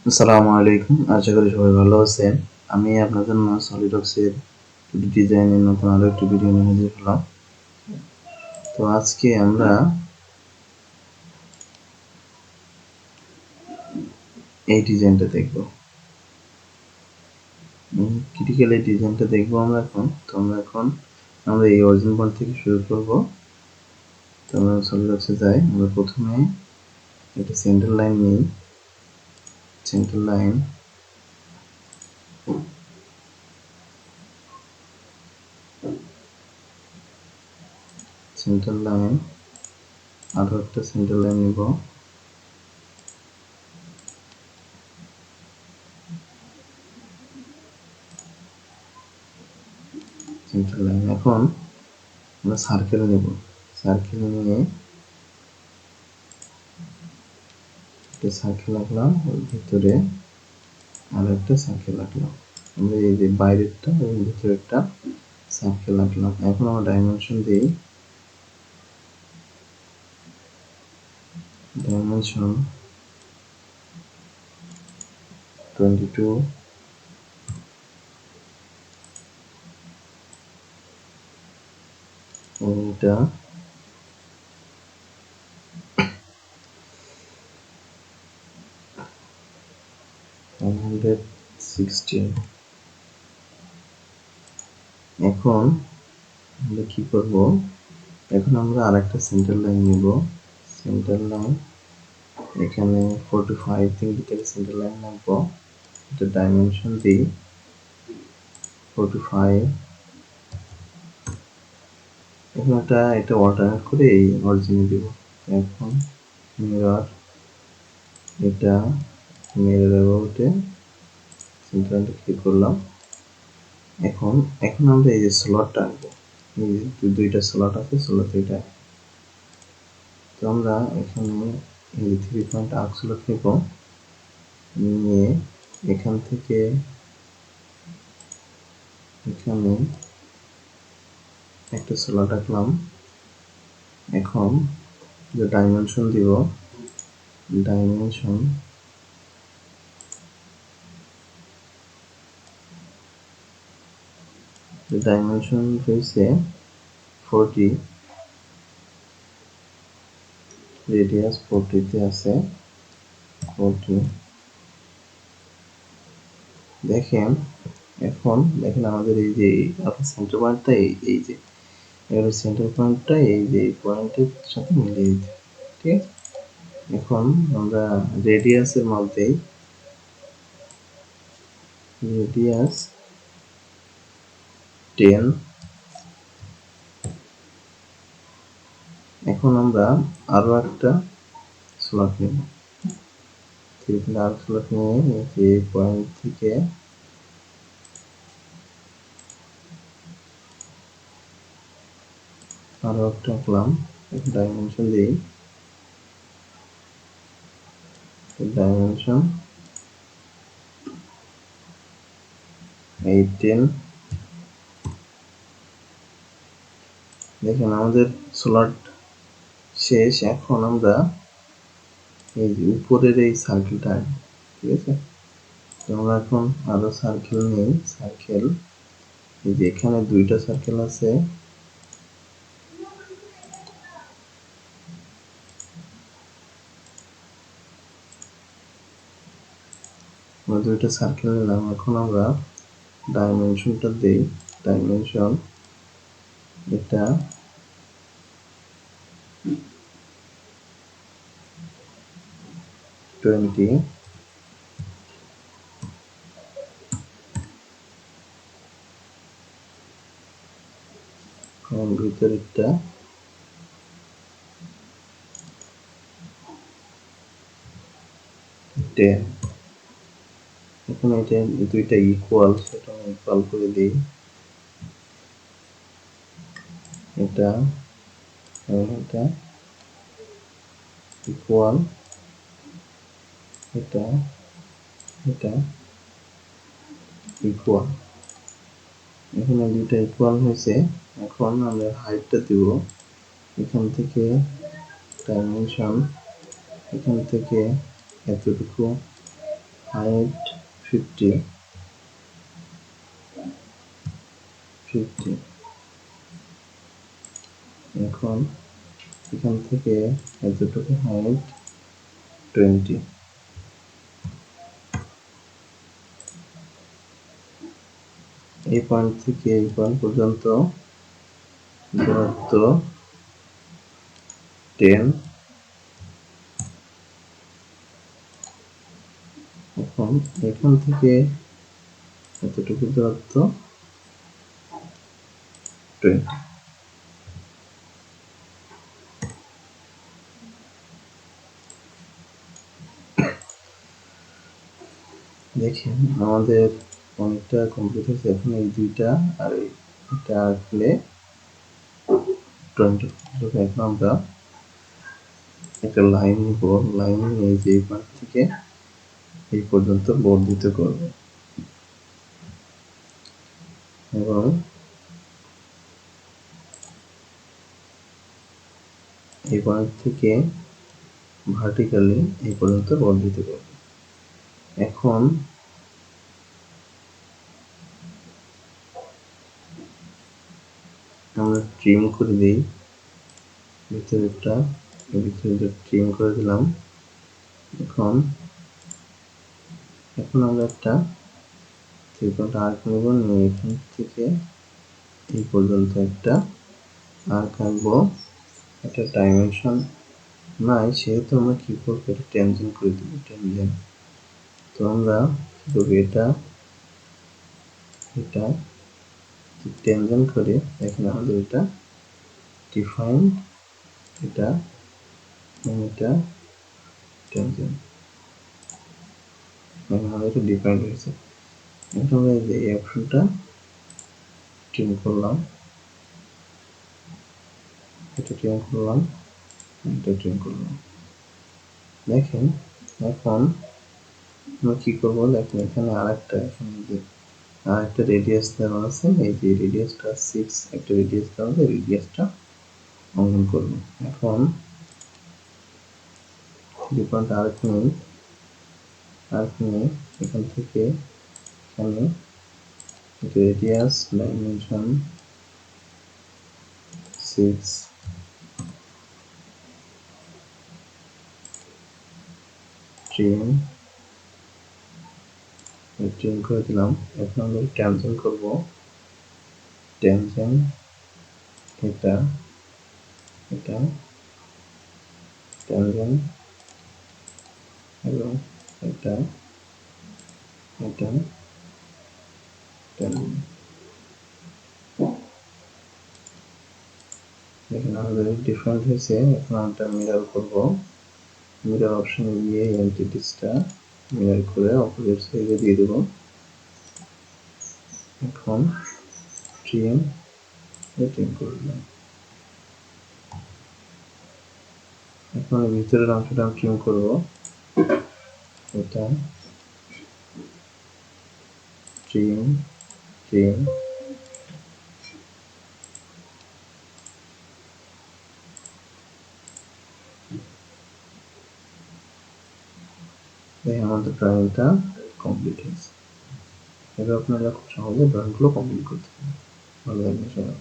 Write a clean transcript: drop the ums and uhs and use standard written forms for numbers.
আসসালামু আলাইকুম, আশা করি সবাই ভালো আছেন। আমি আপনার জন্য সলিডওয়ার্কসের ডিজাইনের নতুন আরো একটি ভিডিও নিয়ে হাজির হলাম। তো আজকে আমরা এই ডিজাইনটা দেখব। ক্রিটিক্যাল এই ডিজাইনটা দেখব আমরা এখন। তো আমরা এই অরিজিন পয়েন্ট থেকে শুরু করব। তো আমরা সলিডওয়ার্কসে যাই। আমরা প্রথমে একটা সেন্টার লাইন নিই। সেন্টার লাইন আরো একটা সেন্টার লাইন নিব। সেন্টার লাইন এখন আমরা সার্কেল নেব। সার্কেল নিয়ে একটা সার্কেল আঁকলাম, ওর ভিতরে আর একটা সার্কেল আঁকলাম। আমরা এই যে বাইরেরটা এবং ভিতরেরটা সার্কেল আঁকলাম। এখন আমরা ডাইমেনশন দিই। ডাইমেনশন 22, এটা 116। এখন আমরা কি করব, এখন আমরা আরেকটা সেন্টার লাইন নিব। সেন্টার লাইন এখানে 45 থেকে সেন্টার লাইন রাখবো। এটা ডাইমেনশন দিই 45। এখন এটা অল্টারনেট করে এই অরিজিনে দিব। এখন মিরর, এটা মিরর অ্যাবাউটে সেন্টার ক্লিক করলাম। এখন আমরা এই যে স্লটটা আঁকবো। এই যে দুইটা স্লট আছে, স্লট দুইটা। তো আমরা এখানে এই 3 পয়েন্ট আর্ক স্লট নিব, নিয়ে এখান থেকে এখানে একটা স্লট আঁকলাম। এখন যে ডাইমেনশন দিব, ডাইমেনশন হয়েছে 40, রেডিয়াস 40 তে আছে 40। দেখেন দেখেন আমাদের এই যে সেন্টার পয়েন্টটা এই যে এবার সেন্টার পয়েন্টটা এই যে পয়েন্টের সাথে মিলিয়ে দিতে, ঠিক আছে। এখন আমরা রেডিয়াসের মধ্যেই রেডিয়াস 10। এখন আমরা আরো একটা স্লট নেব। আর স্লট নিয়ে যে পয়েন্ট থেকে আরো একটা আঁকলাম। ডাইমেনশন দিই, ডাইমেনশন 18। দেখেন আমাদের স্লট শেষ। এখন আমরা এই যে উপরের এই সার্কেলটা, ঠিক আছে। তো আমরা এখন আরো সার্কেল নেই। সার্কেল এই যে এখানে দুইটা সার্কেল আছে, আমরা দুইটা সার্কেল নিলাম। এখন আমরা ডাইমেনশনটা দেই। ডাইমেনশন এটা 20। ভিতরেরটা 10। এখন এটা দুইটা ইকুয়াল, সেটা ইকুয়াল করে দিই। এটা এটা ইকুয়াল, এটা ইকুয়াল। এখানে দুইটা ইকুয়াল হয়েছে। এখন আমরা হাইটটা দিব। এখান থেকে ডাইমেনশন, এখান থেকে এতটুকু হাইট 50 এখন এখান থেকে এতটুকু হাইট 20, এই পয়েন্ট থেকে এই পয়েন্ট পর্যন্ত দূরত্ব 10। এখন এখান থেকে এতটুকু দূরত্ব 20। দেখেন আমাদের অনেকটা কমপ্লিট হয়েছে। এখন এই দুইটা আর এটা আঁকলে 20। এখন আমরা একটা লাইন নিব, লাইন নিয়ে যে এই পয়েন্ট থেকে এই পর্যন্ত বর্ধিত করব এবং এই পয়েন্ট থেকে ভার্টিক্যালি এই পর্যন্ত বর্ধিত করব। এখন আমরা ট্রিম করে দিই ভিতরেরটা, ভিতরে ট্রিম করে দিলাম। এখন আমরা একটা ত্রিকোণটা আর্ক নেব, নিয়ে এখান থেকে এই পর্যন্ত একটা আর্ক আঁকবো। একটা ডাইমেনশন নাই সেহেতু আমরা কি করবো, এটা ট্যানজেন্ট করে দেবো, ট্যানজেন্ট। তো আমরা কি করবো, এটা ট্যানজেন্ট করে এখানে আমাদের এটা ডিফাইন, এটা ট্যানজেন্ট, আমাদের এটা ডিফাইন হয়েছে। এখন আমরা এই অপশনটা ট্রিম করলাম, এটা ট্রিম করলাম, এটা ট্রিম করলাম। দেখেন এখন আমরা কি করবো, দেখেন এখানে আরেকটা রেডিয়াস দেওয়া আছে, এই যে রেডিয়াসটা 6 একটা রেডিয়াস দেওয়া আছে, রেডিয়াসটা অঙ্কন করব। এখন 3 পয়েন্ট আর্ক নিয়ে এখান থেকে এখানে রেডিয়াস ডাইমেনশন 6 ট্রিম করে দিলাম। এখন আমরা ট্যানজেন্ট করব, ট্যানজেন্ট এটা ট্যানজেন্ট এবং এটা ট্যানজেন্ট। দেখেন আমাদের ডিফারেন্ট হয়েছে। এখন আমরা মিরর করব, মিরর অপশনে গিয়ে এন্টিটিসটা মিরর করে অপোজিট সাইডে দিয়ে দেব। এখন ট্রিম করে দিলাম। এখন ভিতরের অংশটা আমি ট্রিম করব, এটা ট্রিম আমাদের ড্রয়িংটা কমপ্লিট হয়েছে। এবার আপনারা খুব সহজে ড্রয়িংগুলো কমপ্লিট করতে পারবেন। ভালো থাকবেন সবাই।